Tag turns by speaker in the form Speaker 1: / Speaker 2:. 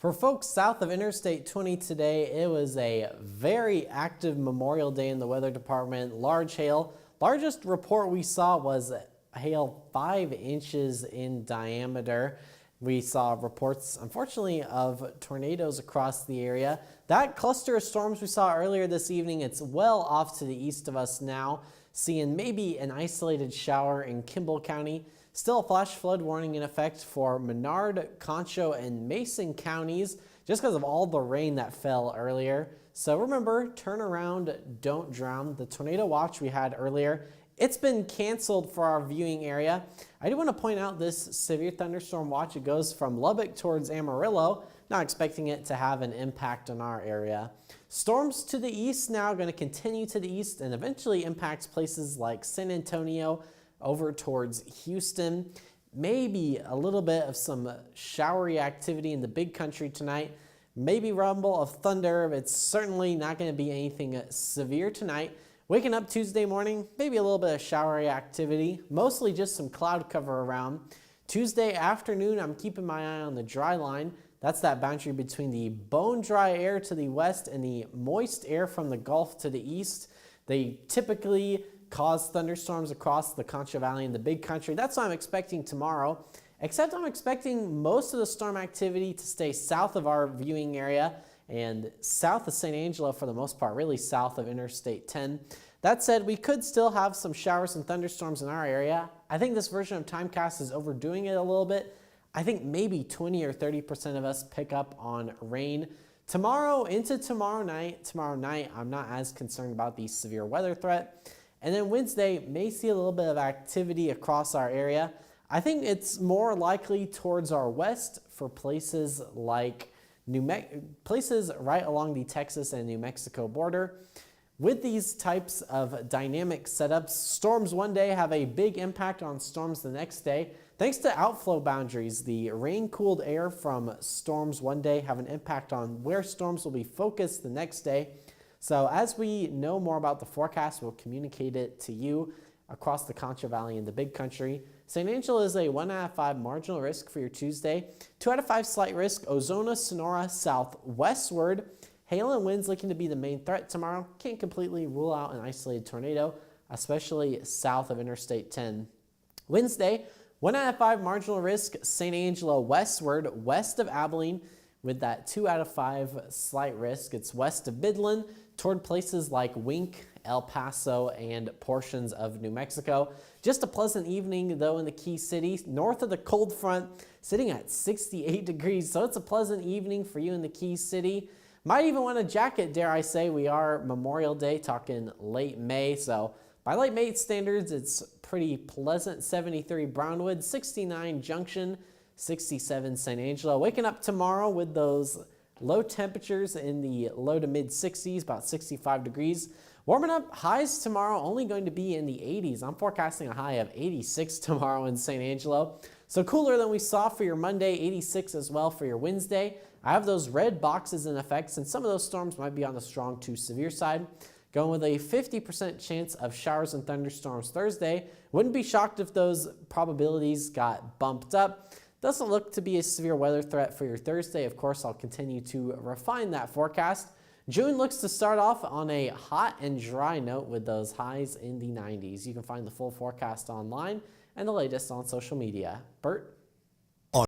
Speaker 1: For folks south of Interstate 20 today, it was a very active Memorial Day in the weather department. Large hail. Largest report we saw was hail 5 inches in diameter. We saw reports, unfortunately, of tornadoes across the area. That cluster of storms we saw earlier this evening, it's well off to the east of us now, seeing maybe an isolated shower in Kimball County. Still a flash flood warning in effect for Menard, Concho, and Mason counties just because of all the rain that fell earlier. So remember, turn around, don't drown. The tornado watch we had earlier, it's been canceled for our viewing area. I do want to point out this severe thunderstorm watch. It goes from Lubbock towards Amarillo. Not expecting it to have an impact on our area. Storms to the east now going to continue to the east and eventually impacts places like San Antonio, over towards Houston. Maybe a little bit of some showery activity in the big country tonight. Maybe rumble of thunder. It's certainly not going to be anything severe tonight. Waking up Tuesday morning, maybe a little bit of showery activity. Mostly just some cloud cover around. Tuesday afternoon, I'm keeping my eye on the dry line. That's that boundary between the bone dry air to the west and the moist air from the Gulf to the east. They typically cause thunderstorms across the Concho Valley and the big country. That's what I'm expecting tomorrow, except I'm expecting most of the storm activity to stay south of our viewing area and south of San Angelo for the most part, really south of Interstate 10. That said, we could still have some showers and thunderstorms in our area. I think this version of Timecast is overdoing it a little bit. I think maybe 20 or 30% of us pick up on rain. Tomorrow into tomorrow night, I'm not as concerned about the severe weather threat. And then Wednesday may see a little bit of activity across our area. I think it's more likely towards our west for places like places right along the Texas and New Mexico border. With these types of dynamic setups, storms one day have a big impact on storms the next day. Thanks to outflow boundaries, the rain-cooled air from storms one day have an impact on where storms will be focused the next day. So as we know more about the forecast, we'll communicate it to you across the Concho Valley and the big country. San Angelo is a 1 out of 5 marginal risk for your Tuesday. 2 out of 5 slight risk. Ozona, Sonora, southwestward. Hail and winds looking to be the main threat tomorrow. Can't completely rule out an isolated tornado, especially south of Interstate 10. Wednesday, 1 out of 5 marginal risk. San Angelo westward, west of Abilene, with that 2 out of 5 slight risk. It's west of Midland toward places like Wink, El Paso, and portions of New Mexico. Just a pleasant evening, though, in the Key City, north of the cold front, sitting at 68 degrees. So it's a pleasant evening for you in the Key City. Might even want a jacket, dare I say. We are Memorial Day, talking late May. So by late May standards, it's pretty pleasant. 73 Brownwood, 69 Junction, 67 San Angelo. Waking up tomorrow with those low temperatures in the low to mid 60s, about 65 degrees. Warming up, highs tomorrow only going to be in the 80s. I'm forecasting a high of 86 tomorrow in San Angelo. So cooler than we saw for your Monday, 86 as well for your Wednesday. I have those red boxes in effect, and some of those storms might be on the strong to severe side. Going with a 50% chance of showers and thunderstorms Thursday. Wouldn't be shocked if those probabilities got bumped up. Doesn't look to be a severe weather threat for your Thursday. Of course, I'll continue to refine that forecast. June looks to start off on a hot and dry note with those highs in the 90s. You can find the full forecast online and the latest on social media. Bert?